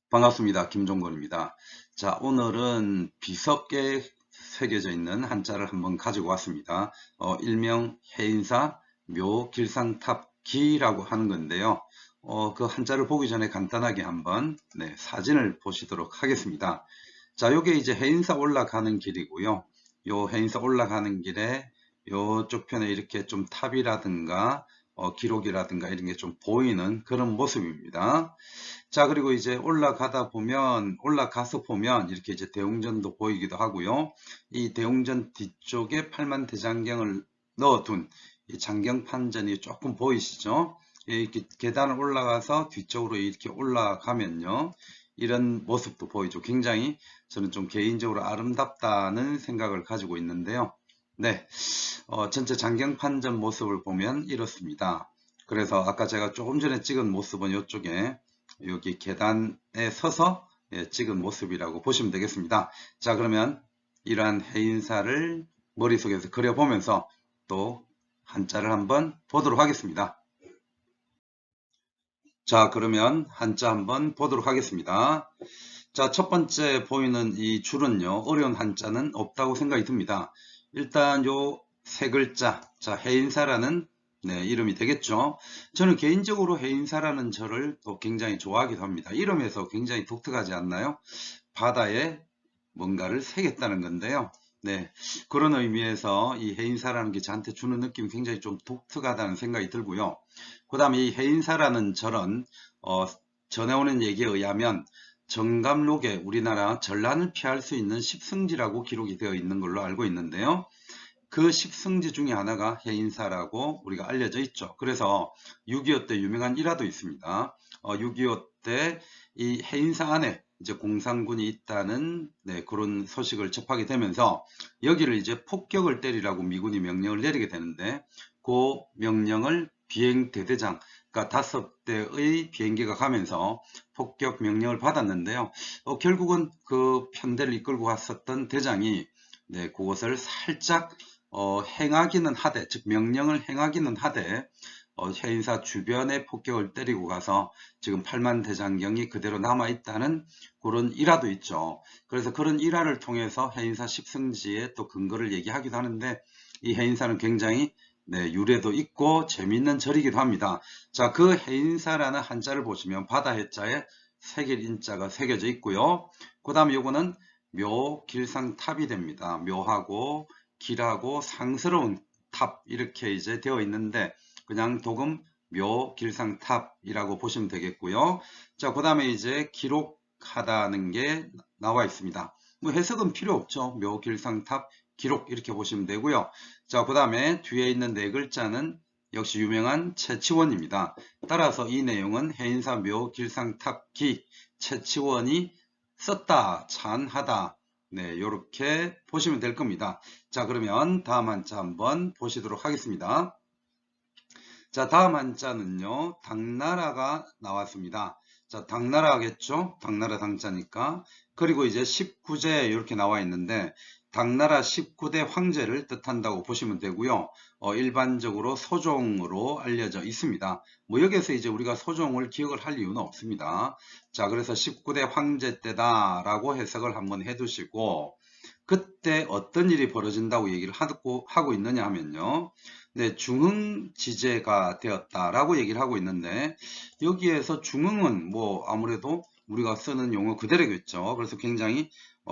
반갑습니다. 김종건입니다. 자, 오늘은 비석에 새겨져 있는 한자를 한번 가지고 왔습니다. 일명 해인사 묘길상탑기라고 하는 건데요. 그 한자를 보기 전에 간단하게 한번 사진을 보시도록 하겠습니다. 자, 요게 이제 해인사 올라가는 길이고요. 요 해인사 올라가는 길에 요쪽 편에 이렇게 좀 탑이라든가 기록이라든가 이런 게 좀 보이는 그런 모습입니다. 자, 그리고 이제 올라가서 보면 이렇게 이제 대웅전도 보이기도 하고요. 이 대웅전 뒤쪽에 팔만대장경을 넣어둔 이 장경판전이 조금 보이시죠? 이렇게 계단을 올라가서 뒤쪽으로 이렇게 올라가면요. 이런 모습도 보이죠. 굉장히 저는 좀 개인적으로 아름답다는 생각을 가지고 있는데요. 네, 전체 장경판전 모습을 보면 이렇습니다. 그래서 아까 제가 조금 전에 찍은 모습은 이쪽에 여기 계단에 서서 찍은 모습이라고 보시면 되겠습니다. 자, 그러면 이러한 해인사를 머릿속에서 그려보면서 또 한자를 한번 보도록 하겠습니다. 자, 그러면 한자 한번 보도록 하겠습니다. 자, 첫 번째 보이는 이 줄은요, 어려운 한자는 없다고 생각이 듭니다. 일단 요 세 글자, 자, 해인사라는 이름이 되겠죠. 저는 개인적으로 해인사라는 절을 또 굉장히 좋아하기도 합니다. 이름에서 굉장히 독특하지 않나요? 바다에 뭔가를 새겼다는 건데요. 네, 그런 의미에서 이 해인사라는 게 저한테 주는 느낌이 굉장히 좀 독특하다는 생각이 들고요. 그 다음에 이 해인사라는 절은 전해오는 얘기에 의하면 정감록에 우리나라 전란을 피할 수 있는 십승지라고 기록이 되어 있는 걸로 알고 있는데요. 그 십승지 중에 하나가 해인사라고 우리가 알려져 있죠. 그래서 6.25 때 유명한 일화도 있습니다. 6.25 때 이 해인사 안에 이제 공산군이 있다는 그런 소식을 접하게 되면서 여기를 이제 폭격을 때리라고 미군이 명령을 내리게 되는데 그 명령을 비행대대장, 그러니까 5대의 비행기가 가면서 폭격 명령을 받았는데요. 결국은 그 편대를 이끌고 갔었던 대장이 그것을 살짝 행하기는 하되, 즉 명령을 행하기는 하되 해인사 주변에 폭격을 때리고 가서 지금 팔만대장경이 그대로 남아있다는 그런 일화도 있죠. 그래서 그런 일화를 통해서 해인사 십승지의 또 근거를 얘기하기도 하는데 이 해인사는 굉장히 유래도 있고 재미있는 절이기도 합니다. 자, 그 해인사라는 한자를 보시면 바다 해자에 새길 인자가 새겨져 있고요. 그 다음에 요거는 묘길상탑이 됩니다. 묘하고 길하고 상스러운 탑 이렇게 이제 되어 있는데 그냥 도금 묘길상탑이라고 보시면 되겠고요. 자, 그 다음에 이제 기록하다는 게 나와 있습니다. 뭐 해석은 필요 없죠. 묘길상탑 기록 이렇게 보시면 되고요. 자, 그 다음에 뒤에 있는 네 글자는 역시 유명한 채치원입니다. 따라서 이 내용은 해인사 묘길상탑기 채치원이 썼다, 찬하다. 네, 요렇게 보시면 될 겁니다. 자, 그러면 다음 한자 한번 보시도록 하겠습니다. 자, 다음 한자는요, 당나라가 나왔습니다. 자, 당나라겠죠? 당나라 당자니까. 그리고 이제 19제 이렇게 나와 있는데, 당나라 19대 황제를 뜻한다고 보시면 되고요. 일반적으로 소종으로 알려져 있습니다. 뭐 여기서 이제 우리가 소종을 기억을 할 이유는 없습니다. 자, 그래서 19대 황제 때다라고 해석을 한번 해두시고, 그때 어떤 일이 벌어진다고 얘기를 하고 있느냐 하면요. 네, 중흥지제가 되었다라고 얘기를 하고 있는데 여기에서 중흥은 뭐 아무래도 우리가 쓰는 용어 그대로겠죠. 그래서 굉장히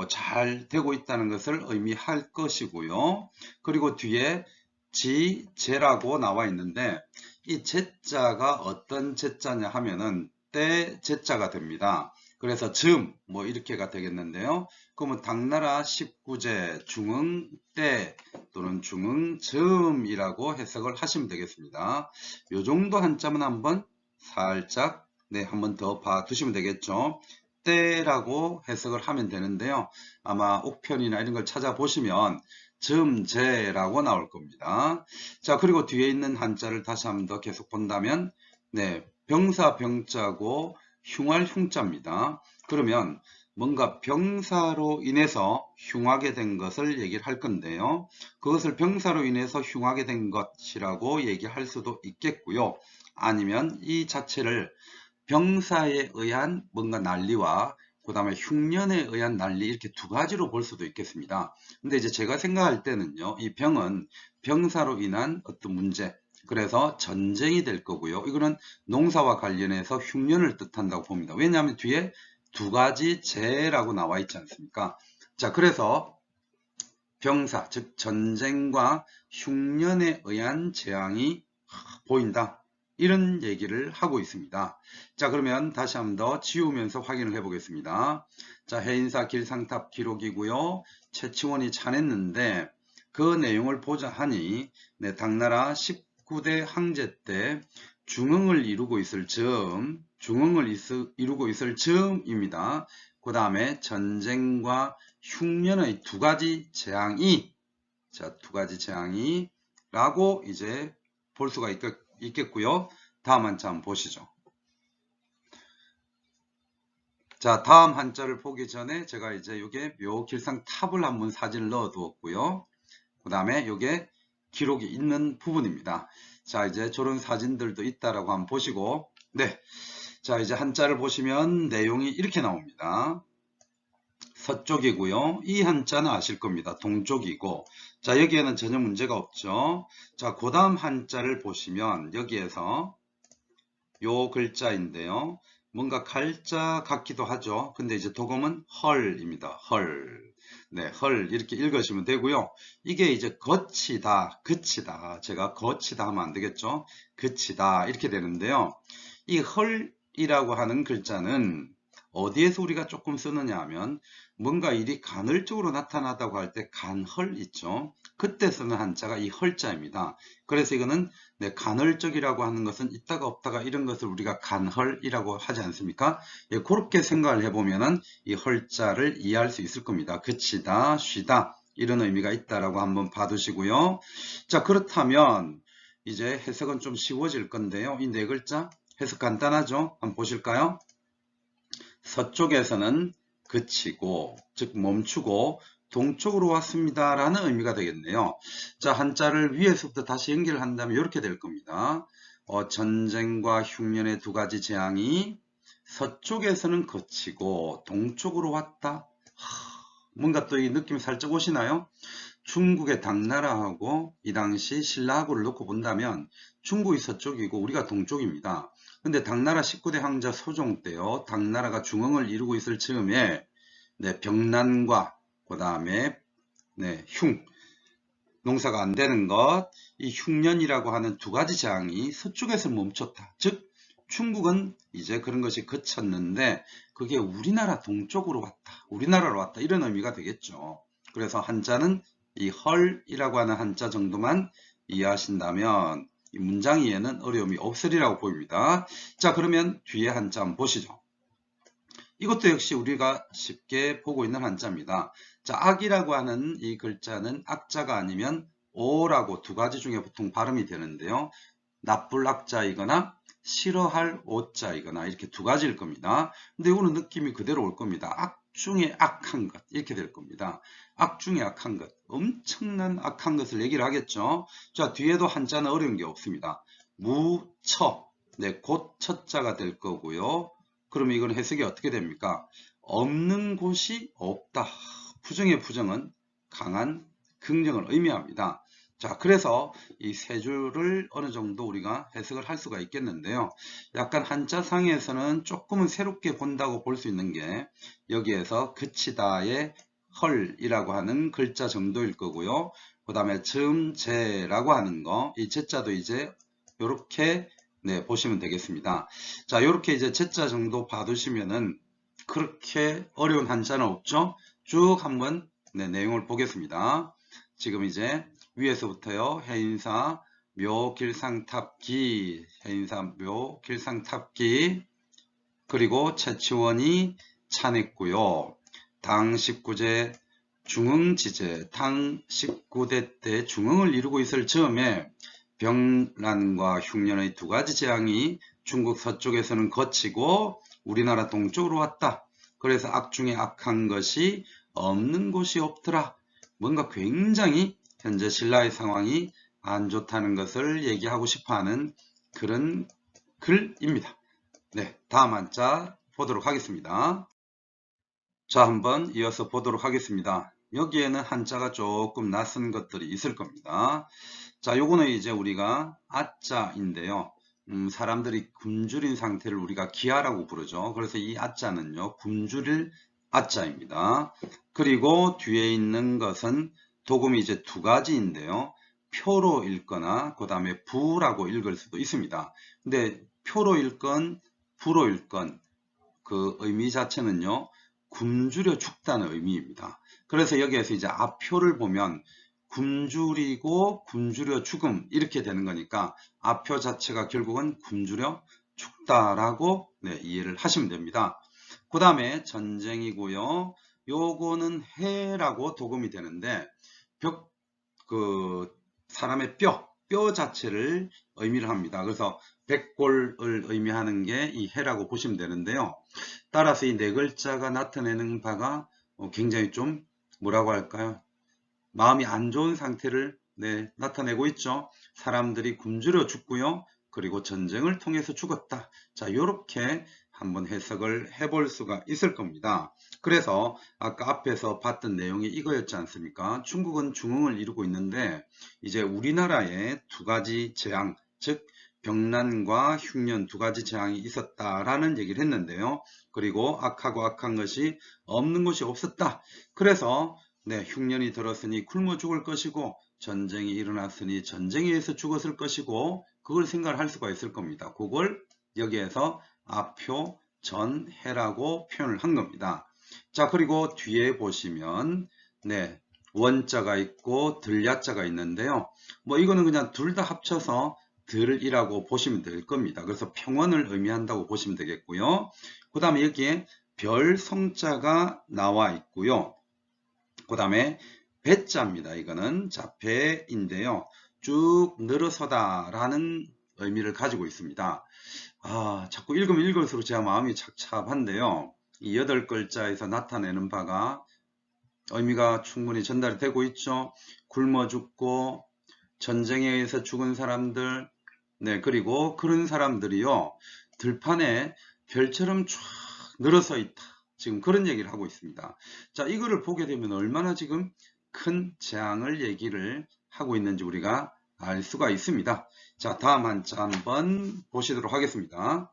잘 되고 있다는 것을 의미할 것이고요. 그리고 뒤에 지제라고 나와 있는데 이 제자가 어떤 제자냐 하면은 때 제자가 됩니다. 그래서 뭐 이렇게가 되겠는데요. 그러면 당나라 19제 중흥 때 또는 중흥 즈음이라고 해석을 하시면 되겠습니다. 요 정도 한자만 한번 살짝 한번 더 봐두시면 되겠죠. 때라고 해석을 하면 되는데요. 아마 옥편이나 이런 걸 찾아보시면 즈음제라고 나올 겁니다. 자, 그리고 뒤에 있는 한자를 다시 한번 더 계속 본다면 병사 병자고 흉할 흉자입니다. 그러면 뭔가 병사로 인해서 흉하게 된 것을 얘기를 할 건데요. 그것을 병사로 인해서 흉하게 된 것이라고 얘기할 수도 있겠고요. 아니면 이 자체를 병사에 의한 뭔가 난리와 그 다음에 흉년에 의한 난리 이렇게 두 가지로 볼 수도 있겠습니다. 근데 이제 제가 생각할 때는요, 이 병은 병사로 인한 어떤 문제, 그래서 전쟁이 될 거고요. 이거는 농사와 관련해서 흉년을 뜻한다고 봅니다. 왜냐하면 뒤에 두 가지 재라고 나와 있지 않습니까? 자, 그래서 병사, 즉 전쟁과 흉년에 의한 재앙이 보인다. 이런 얘기를 하고 있습니다. 자, 그러면 다시 한번 더 지우면서 확인을 해 보겠습니다. 자, 해인사 길상탑 기록이고요. 최치원이 찬했는데 그 내용을 보자 하니 네, 당나라 19대 항제 때 중흥을 이루고 있을 즈음입니다. 그 다음에 전쟁과 흉년의 두 가지 재앙이 라고 이제 볼 수가 있겠고요. 다음 한자 한번 보시죠. 자, 다음 한자를 보기 전에 제가 이제 요게 묘길상탑을 한번 사진을 넣어 두었고요. 그 다음에 요게 기록이 있는 부분입니다. 자, 이제 저런 사진들도 있다라고 한번 보시고, 네. 자, 이제 한자를 보시면 내용이 이렇게 나옵니다. 서쪽이고요. 이 한자는 아실 겁니다. 동쪽이고, 자, 여기에는 전혀 문제가 없죠. 자, 그 다음 한자를 보시면 여기에서 요 글자인데요. 뭔가 갈자 같기도 하죠. 근데 이제 도금은 헐입니다. 헐. 네, 헐 이렇게 읽으시면 되고요. 이게 이제 거치다, 그치다. 제가 거치다 하면 안 되겠죠. 그치다 이렇게 되는데요. 이 헐이라고 하는 글자는 어디에서 우리가 조금 쓰느냐 하면 뭔가 일이 간헐적으로 나타나다고 할 때 간헐 있죠. 그때 쓰는 한자가 이 헐자입니다. 그래서 이거는 네, 간헐적이라고 하는 것은 있다가 없다가 이런 것을 우리가 간헐이라고 하지 않습니까? 예, 그렇게 생각을 해보면은 이 헐자를 이해할 수 있을 겁니다. 그치다, 쉬다 이런 의미가 있다라고 한번 봐두시고요. 자, 그렇다면 이제 해석은 좀 쉬워질 건데요. 이 네 글자 해석 간단하죠? 한번 보실까요? 서쪽에서는 그치고, 즉 멈추고 동쪽으로 왔습니다 라는 의미가 되겠네요. 자, 한자를 위에서부터 다시 연결을 한다면 이렇게 될 겁니다. 전쟁과 흉년의 두 가지 재앙이 서쪽에서는 그치고 동쪽으로 왔다. 뭔가 또 이 느낌이 살짝 오시나요? 중국의 당나라하고 이 당시 신라하고를 놓고 본다면 중국이 서쪽이고 우리가 동쪽입니다. 근데 당나라 19대 황자 소종 때요. 당나라가 중흥을 이루고 있을 즈음에 네, 병난과 그 다음에 네, 농사가 안 되는 것, 이 흉년이라고 하는 두 가지 재앙이 서쪽에서 멈췄다. 즉 중국은 이제 그런 것이 그쳤는데 그게 우리나라 동쪽으로 왔다. 우리나라로 왔다. 이런 의미가 되겠죠. 그래서 한자는 이 헐이라고 하는 한자 정도만 이해하신다면 이 문장 이해는 어려움이 없으리라고 보입니다. 자, 그러면 뒤에 한자 한번 보시죠. 이것도 역시 우리가 쉽게 보고 있는 한자입니다. 자, 악이라고 하는 이 글자는 악자가 아니면 오라고 두 가지 중에 보통 발음이 되는데요. 나쁠 악자이거나 싫어할 오자이거나 이렇게 두 가지일 겁니다. 근데 이거는 느낌이 그대로 올 겁니다. 악 중에 악한 것 이렇게 될 겁니다. 악 중에 악한 것, 엄청난 악한 것을 얘기를 하겠죠. 자, 뒤에도 한자는 어려운 게 없습니다. 무처, 네, 곧 첫자가 될 거고요. 그러면 이건 해석이 어떻게 됩니까? 없는 곳이 없다. 부정의 부정은 강한 긍정을 의미합니다. 자, 그래서 이 세 줄을 어느 정도 우리가 해석을 할 수가 있겠는데요. 약간 한자상에서는 조금은 새롭게 본다고 볼 수 있는 게 여기에서 그치다의 헐이라고 하는 글자 정도일 거고요. 그 다음에 즈음제라고 하는 거, 이 제자도 이제 이렇게 네, 보시면 되겠습니다. 자, 이렇게 이제 제자 정도 봐두시면은 그렇게 어려운 한자는 없죠? 쭉 한번 네, 내용을 보겠습니다. 지금 이제 위에서부터요. 해인사 묘길상탑기, 해인사 묘길상탑기, 그리고 최치원이 찬했고요. 당 19제 중흥지제, 당 19대 때 중흥을 이루고 있을 즈음에 병란과 흉년의 두 가지 재앙이 중국 서쪽에서는 거치고 우리나라 동쪽으로 왔다. 그래서 악 중에 악한 것이 없는 곳이 없더라. 뭔가 굉장히 현재 신라의 상황이 안 좋다는 것을 얘기하고 싶어하는 그런 글입니다. 네, 다음 한자 보도록 하겠습니다. 자, 한번 이어서 보도록 하겠습니다. 여기에는 한자가 조금 낯선 것들이 있을 겁니다. 자, 요거는 이제 우리가 아자인데요. 사람들이 굶주린 상태를 우리가 기아라고 부르죠. 그래서 이 아자는요, 굶주릴 아자입니다. 그리고 뒤에 있는 것은 도금이 이제 두 가지인데요. 표로 읽거나 그 다음에 부라고 읽을 수도 있습니다. 근데 표로 읽건 부로 읽건 그 의미 자체는요, 굶주려 죽다는 의미입니다. 그래서 여기에서 이제 앞표를 보면 굶주리고 굶주려 죽음 이렇게 되는 거니까 앞표 자체가 결국은 굶주려 죽다라고 이해를 하시면 됩니다. 그 다음에 전쟁이고요. 요거는 해라고 도금이 되는데 사람의 뼈 자체를 의미를 합니다. 그래서 백골을 의미하는 게 이 해라고 보시면 되는데요. 따라서 이 네 글자가 나타내는 바가 굉장히 좀 뭐라고 할까요? 마음이 안 좋은 상태를 나타내고 있죠. 사람들이 굶주려 죽고요. 그리고 전쟁을 통해서 죽었다. 자, 이렇게 한번 해석을 해볼 수가 있을 겁니다. 그래서 아까 앞에서 봤던 내용이 이거였지 않습니까? 중국은 중흥을 이루고 있는데 이제 우리나라에 두 가지 재앙, 즉 병난과 흉년 두 가지 재앙이 있었다라는 얘기를 했는데요. 그리고 악하고 악한 것이 없는 것이 없었다. 그래서 흉년이 들었으니 굶어 죽을 것이고 전쟁이 일어났으니 전쟁에 의해서 죽었을 것이고 그걸 생각을 할 수가 있을 겁니다. 그걸 여기에서 앞표 전해라고 표현을 한 겁니다. 자, 그리고 뒤에 보시면 원자가 있고 들야자가 있는데요. 뭐 이거는 그냥 둘 다 합쳐서 들이라고 보시면 될 겁니다. 그래서 평원을 의미한다고 보시면 되겠고요. 그 다음에 여기에 별 성자가 나와 있고요. 그 다음에 배자입니다. 이거는 자 배인데요. 쭉 늘어서다 라는 의미를 가지고 있습니다. 자꾸 읽으면 읽을수록 제가 마음이 착잡한데요. 이 8글자에서 나타내는 바가 의미가 충분히 전달이 되고 있죠. 굶어 죽고 전쟁에 의해서 죽은 사람들, 그리고 그런 사람들이요, 들판에 별처럼 쫙 늘어서 있다. 지금 그런 얘기를 하고 있습니다. 자, 이거를 보게 되면 얼마나 지금 큰 재앙을 얘기를 하고 있는지 우리가 알 수가 있습니다. 자, 다음 한자 한번 보시도록 하겠습니다.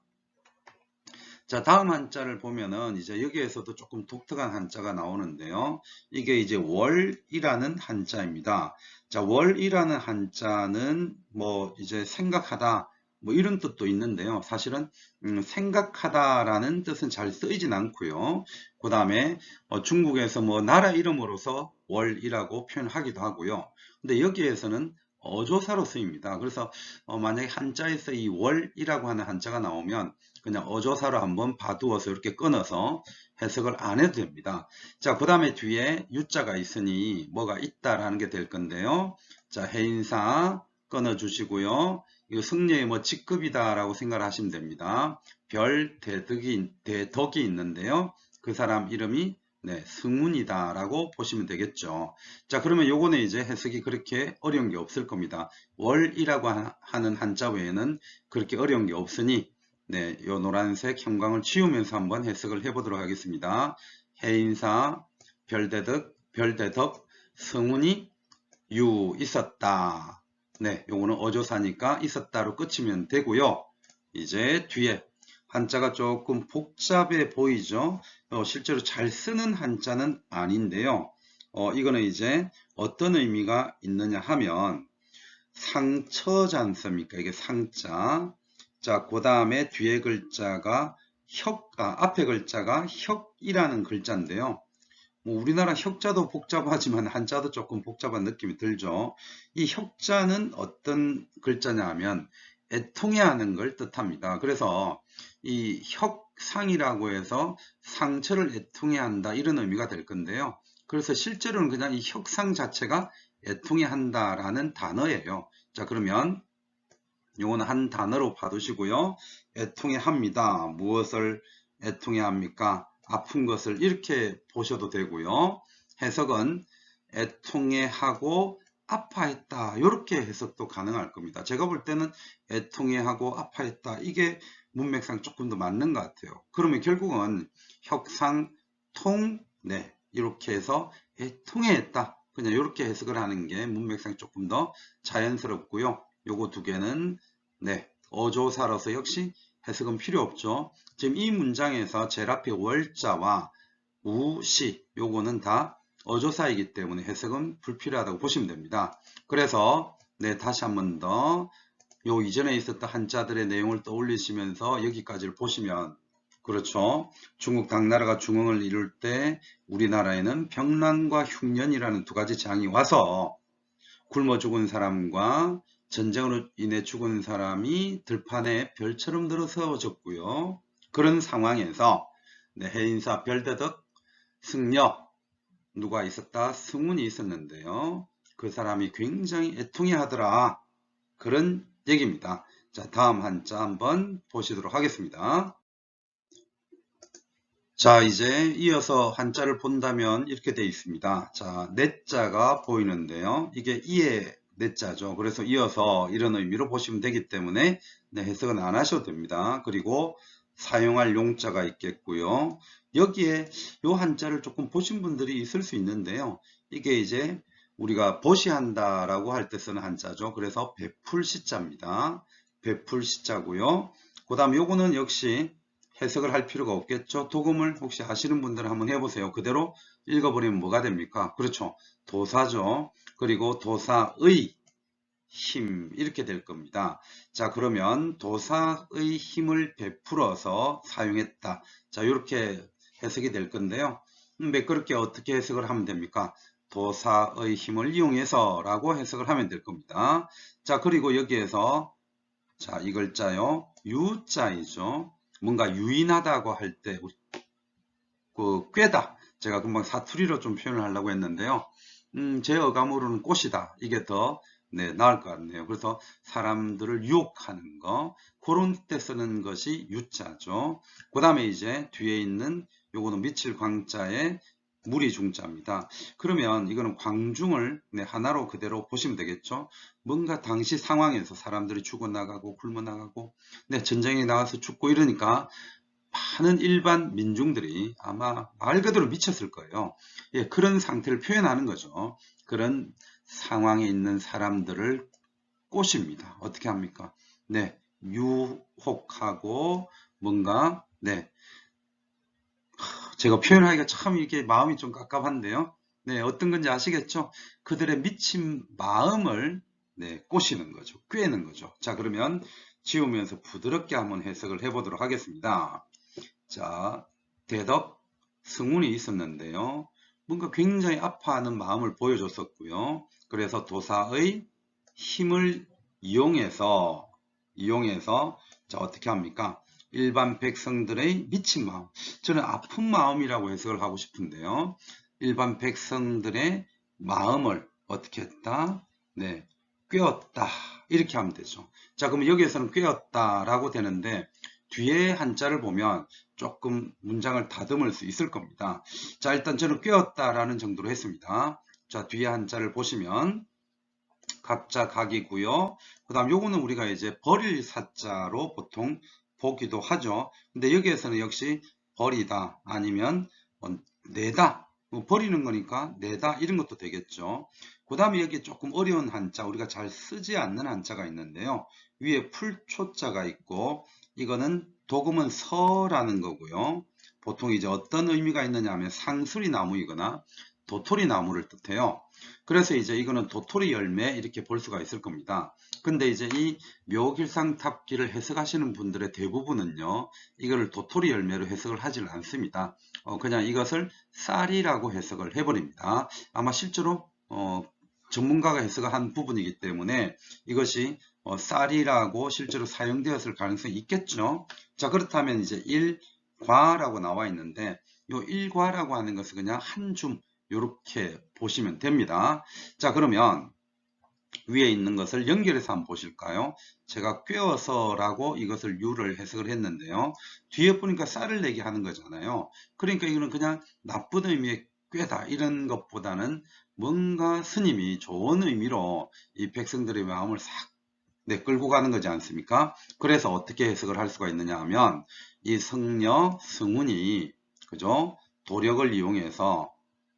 자, 다음 한자를 보면은 이제 여기에서도 조금 독특한 한자가 나오는데요. 이게 이제 월이라는 한자입니다. 자, 월이라는 한자는 뭐 이제 생각하다 뭐 이런 뜻도 있는데요. 사실은 생각하다라는 뜻은 잘 쓰이진 않고요. 그 다음에 중국에서 뭐 나라 이름으로서 월이라고 표현하기도 하고요. 근데 여기에서는 어조사로 쓰입니다. 그래서 만약에 한자에서 이 월이라고 하는 한자가 나오면 그냥 어조사로 한번 봐두어서 이렇게 끊어서 해석을 안 해도 됩니다. 자, 그 다음에 뒤에 유자가 있으니 뭐가 있다라는 게 될 건데요. 자, 해인사 끊어주시고요. 이거 승려의 뭐 직급이다라고 생각을 하시면 됩니다. 별 대덕이 있는데요. 그 사람 이름이 승운이다 라고 보시면 되겠죠. 자, 그러면 요거는 이제 해석이 그렇게 어려운 게 없을 겁니다. 월이라고 하는 한자 외에는 그렇게 어려운 게 없으니 요 노란색 형광을 치우면서 한번 해석을 해보도록 하겠습니다. 해인사, 별대덕, 성운이 있었다. 요거는 어조사니까 있었다로 끝이면 되고요. 이제 뒤에 한자가 조금 복잡해 보이죠? 실제로 잘 쓰는 한자는 아닌데요. 이거는 이제 어떤 의미가 있느냐 하면 상처지 않습니까? 이게 상자. 자, 그 다음에 뒤에 글자가 앞에 글자가 혁이라는 글자인데요. 뭐 우리나라 혁자도 복잡하지만 한자도 조금 복잡한 느낌이 들죠. 이 혁자는 어떤 글자냐 하면 애통해하는 걸 뜻합니다. 그래서 이 혁상이라고 해서 상처를 애통해한다 이런 의미가 될 건데요. 그래서 실제로는 그냥 이 혁상 자체가 애통해한다라는 단어예요. 자, 그러면 이거는 한 단어로 봐두시고요. 애통해합니다. 무엇을 애통해합니까? 아픈 것을 이렇게 보셔도 되고요. 해석은 애통해하고 아파했다. 이렇게 해석도 가능할 겁니다. 제가 볼 때는 애통해하고 아파했다. 이게 문맥상 조금 더 맞는 것 같아요. 그러면 결국은 혁상통, 네, 이렇게 해서 통해했다. 그냥 이렇게 해석을 하는 게 문맥상 조금 더 자연스럽고요. 요거 두 개는 네, 어조사로서 역시 해석은 필요 없죠. 지금 이 문장에서 제일 앞에 월자와 우시, 요거는 다 어조사이기 때문에 해석은 불필요하다고 보시면 됩니다. 그래서 네, 다시 한번 더 요 이전에 있었던 한자들의 내용을 떠올리시면서 여기까지를 보시면, 그렇죠. 중국 당나라가 중흥을 이룰 때 우리나라에는 병난과 흉년이라는 두 가지 재앙이 와서 굶어 죽은 사람과 전쟁으로 인해 죽은 사람이 들판에 별처럼 들어서졌고요. 그런 상황에서 네, 해인사 별대덕 승려 누가 있었다? 승훈이 있었는데요. 그 사람이 굉장히 애통해 하더라. 그런 얘기입니다. 자, 다음 한자 한번 보시도록 하겠습니다. 자, 이제 이어서 한자를 본다면 이렇게 되어 있습니다. 자, 내자가 보이는데요. 이게 이의 내자죠. 그래서 이어서 이런 의미로 보시면 되기 때문에 네, 해석은 안 하셔도 됩니다. 그리고 사용할 용자가 있겠고요. 여기에 요 한자를 조금 보신 분들이 있을 수 있는데요. 이게 이제 우리가 보시한다 라고 할 때 쓰는 한자죠. 그래서 베풀 시자입니다. 베풀 시자고요. 그 다음 요거는 역시 해석을 할 필요가 없겠죠. 도금을 혹시 아시는 분들은 한번 해보세요. 그대로 읽어버리면 뭐가 됩니까? 그렇죠. 도사죠. 그리고 도사의 힘 이렇게 될 겁니다. 자, 그러면 도사의 힘을 베풀어서 사용했다. 자, 이렇게 해석이 될 건데요. 매끄럽게 어떻게 해석을 하면 됩니까? 도사의 힘을 이용해서 라고 해석을 하면 될 겁니다. 자, 그리고 여기에서 자, 이 글자요. 유자이죠. 뭔가 유인하다고 할 때, 그, 꿰다. 제가 금방 사투리로 좀 표현을 하려고 했는데요. 제 어감으로는 꽃이다. 이게 더, 네, 나을 것 같네요. 그래서 사람들을 유혹하는 거, 그런 때 쓰는 것이 유자죠. 그 다음에 이제 뒤에 있는 요거는 미칠 광자에 물이 중자입니다. 그러면 이거는 광중을 네, 하나로 그대로 보시면 되겠죠. 뭔가 당시 상황에서 사람들이 죽어나가고 굶어나가고 네, 전쟁에 나가서 죽고 이러니까 많은 일반 민중들이 아마 말 그대로 미쳤을 거예요. 예, 그런 상태를 표현하는 거죠. 그런 상황에 있는 사람들을 꼬십니다. 어떻게 합니까? 네, 유혹하고 뭔가 네, 제가 표현하기가 참 이게 마음이 좀 깝깝한데요. 네, 어떤 건지 아시겠죠? 그들의 미친 마음을 네, 꼬시는 거죠. 꿰는 거죠. 자, 그러면 지우면서 부드럽게 한번 해석을 해보도록 하겠습니다. 자, 대덕 승운이 있었는데요. 뭔가 굉장히 아파하는 마음을 보여줬었고요. 그래서 도사의 힘을 이용해서 자, 어떻게 합니까? 일반 백성들의 미친 마음. 저는 아픈 마음이라고 해석을 하고 싶은데요. 일반 백성들의 마음을 어떻게 했다? 네, 꿰었다. 이렇게 하면 되죠. 자, 그러면 여기에서는 꿰었다라고 되는데 뒤에 한자를 보면 조금 문장을 다듬을 수 있을 겁니다. 자, 일단 저는 꿰었다라는 정도로 했습니다. 자, 뒤에 한자를 보시면 각자 각이고요. 그 다음 요거는 우리가 이제 버릴 사자로 보통 보기도 하죠. 근데 여기에서는 역시 버리다 아니면 내다, 버리는 거니까 내다 이런 것도 되겠죠. 그 다음에 여기 조금 어려운 한자, 우리가 잘 쓰지 않는 한자가 있는데요. 위에 풀초자가 있고 이거는 도금은 서라는 거고요. 보통 이제 어떤 의미가 있느냐 하면 상수리 나무이거나 도토리 나무를 뜻해요. 그래서 이제 이거는 도토리 열매 이렇게 볼 수가 있을 겁니다. 근데 이제 이 묘길상탑기를 해석하시는 분들의 대부분은요, 이거를 도토리 열매로 해석을 하질 않습니다. 그냥 이것을 쌀이라고 해석을 해버립니다. 아마 실제로 전문가가 해석을 한 부분이기 때문에 이것이 쌀이라고 실제로 사용되었을 가능성이 있겠죠. 자, 그렇다면 이제 일과라고 나와 있는데 이 일과라고 하는 것은 그냥 한 줌 이렇게 보시면 됩니다. 자, 그러면 위에 있는 것을 연결해서 한번 보실까요? 제가 꿰어서 라고 이것을 유를 해석을 했는데요. 뒤에 보니까 쌀을 내게 하는 거잖아요. 그러니까 이거는 그냥 나쁜 의미의 꿰다 이런 것보다는 뭔가 스님이 좋은 의미로 이 백성들의 마음을 싹 네, 끌고 가는 거지 않습니까? 그래서 어떻게 해석을 할 수가 있느냐 하면 이 승려, 승운이 그죠? 도력을 이용해서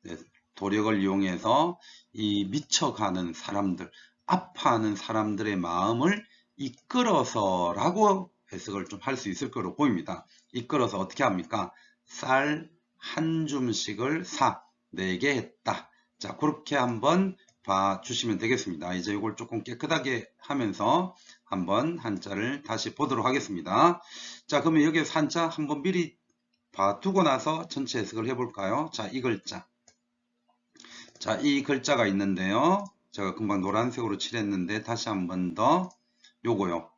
네, 도력을 이용해서 이 미쳐가는 사람들, 아파하는 사람들의 마음을 이끌어서라고 해석을 좀 할 수 있을 거로 보입니다. 이끌어서 어떻게 합니까? 쌀 한 줌씩을 내게 했다. 자, 그렇게 한번 봐주시면 되겠습니다. 이제 이걸 조금 깨끗하게 하면서 한번 한자를 다시 보도록 하겠습니다. 자, 그러면 여기에서 한자 한번 미리 봐두고 나서 전체 해석을 해볼까요? 자, 이 글자. 자, 이 글자가 있는데요. 제가 금방 노란색으로 칠했는데 다시 한번 더 요거요.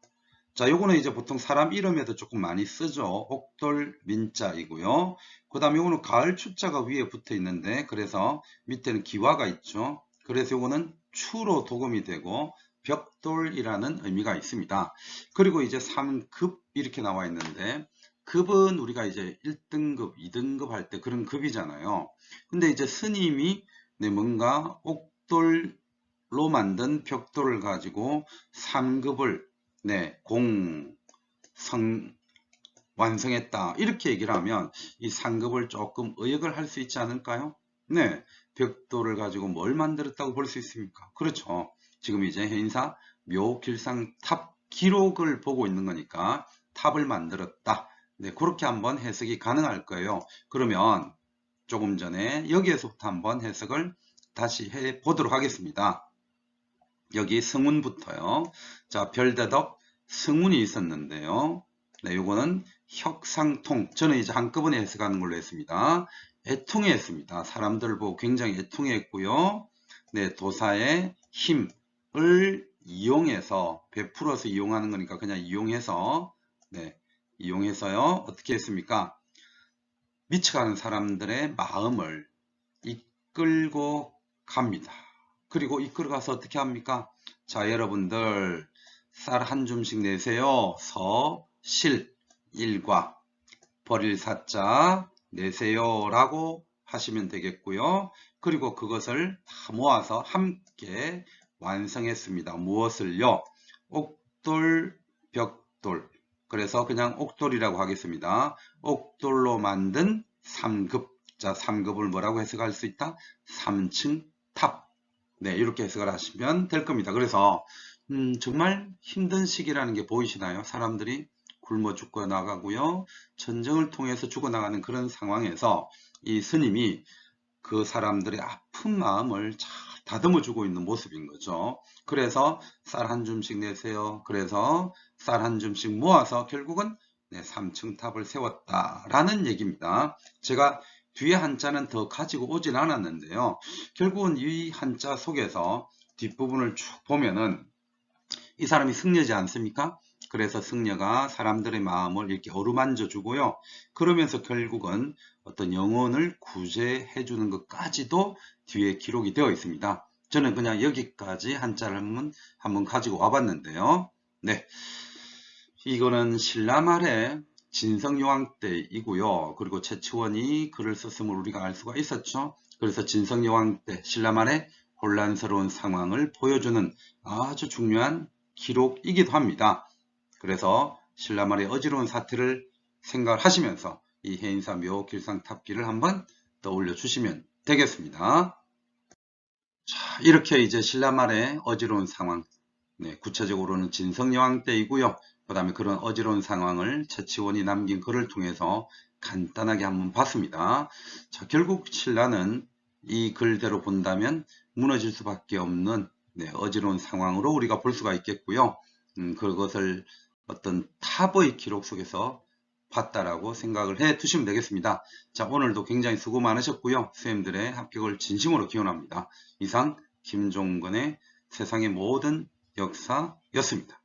자, 요거는 이제 보통 사람 이름에도 조금 많이 쓰죠. 옥돌 민자이고요. 그 다음에 요거는 가을 추자가 위에 붙어 있는데 그래서 밑에는 기와가 있죠. 그래서 요거는 추로 도금이 되고 벽돌이라는 의미가 있습니다. 그리고 이제 3급 이렇게 나와 있는데 급은 우리가 이제 1등급, 2등급 할 때 그런 급이잖아요. 근데 이제 스님이 뭔가 옥돌로 만든 벽돌을 가지고 3급을 완성했다. 이렇게 얘기를 하면 이 상급을 조금 의역을 할 수 있지 않을까요? 네. 벽돌을 가지고 뭘 만들었다고 볼 수 있습니까? 그렇죠. 지금 이제 해인사 묘길상 탑 기록을 보고 있는 거니까 탑을 만들었다. 네. 그렇게 한번 해석이 가능할 거예요. 그러면 조금 전에 여기에서부터 한번 해석을 다시 해 보도록 하겠습니다. 여기 승운부터요. 자, 별대덕 승운이 있었는데요. 네, 요거는 혁상통. 저는 이제 한꺼번에 해석하는 걸로 했습니다. 애통해 했습니다. 사람들을 보고 굉장히 애통해 했고요. 네, 도사의 힘을 이용해서, 베풀어서 이용하는 거니까 그냥 이용해서, 네, 이용해서요. 어떻게 했습니까? 미쳐가는 사람들의 마음을 이끌고 갑니다. 그리고 이끌어가서 어떻게 합니까? 자, 여러분들 쌀 한 줌씩 내세요. 실, 일과 버릴 사자 내세요 라고 하시면 되겠고요. 그리고 그것을 다 모아서 함께 완성했습니다. 무엇을요? 옥돌, 벽돌. 그래서 그냥 옥돌이라고 하겠습니다. 옥돌로 만든 3급. 자, 3급을 뭐라고 해석할 수 있다? 3층 탑. 네, 이렇게 해석을 하시면 될 겁니다. 그래서 정말 힘든 시기라는 게 보이시나요? 사람들이 굶어 죽어 나가고요. 전쟁을 통해서 죽어나가는 그런 상황에서 이 스님이 그 사람들의 아픈 마음을 잘 다듬어 주고 있는 모습인 거죠. 그래서 쌀 한 줌씩 내세요. 그래서 쌀 한 줌씩 모아서 결국은 3층 탑을 세웠다라는 얘기입니다. 제가 뒤에 한자는 더 가지고 오진 않았는데요. 결국은 이 한자 속에서 뒷부분을 쭉 보면은 이 사람이 승려지 않습니까? 그래서 승려가 사람들의 마음을 이렇게 어루만져 주고요. 그러면서 결국은 어떤 영혼을 구제해 주는 것까지도 뒤에 기록이 되어 있습니다. 저는 그냥 여기까지 한자를 한번 가지고 와봤는데요. 네, 이거는 신라 말의 진성여왕 때이고요. 그리고 최치원이 글을 썼음을 우리가 알 수가 있었죠. 그래서 진성여왕 때 신라 말의 혼란스러운 상황을 보여주는 아주 중요한 기록이기도 합니다. 그래서 신라 말의 어지러운 사태를 생각하시면서 이 해인사 묘길상 탑기를 한번 떠올려 주시면 되겠습니다. 자, 이렇게 이제 신라 말의 어지러운 상황, 구체적으로는 진성여왕 때이고요. 그 다음에 그런 어지러운 상황을 최치원이 남긴 글을 통해서 간단하게 한번 봤습니다. 자, 결국 신라는 이 글대로 본다면 무너질 수밖에 없는 어지러운 상황으로 우리가 볼 수가 있겠고요. 그것을 어떤 탑의 기록 속에서 봤다라고 생각을 해 두시면 되겠습니다. 자, 오늘도 굉장히 수고 많으셨고요. 선생님들의 합격을 진심으로 기원합니다. 이상 김종근의 세상의 모든 역사였습니다.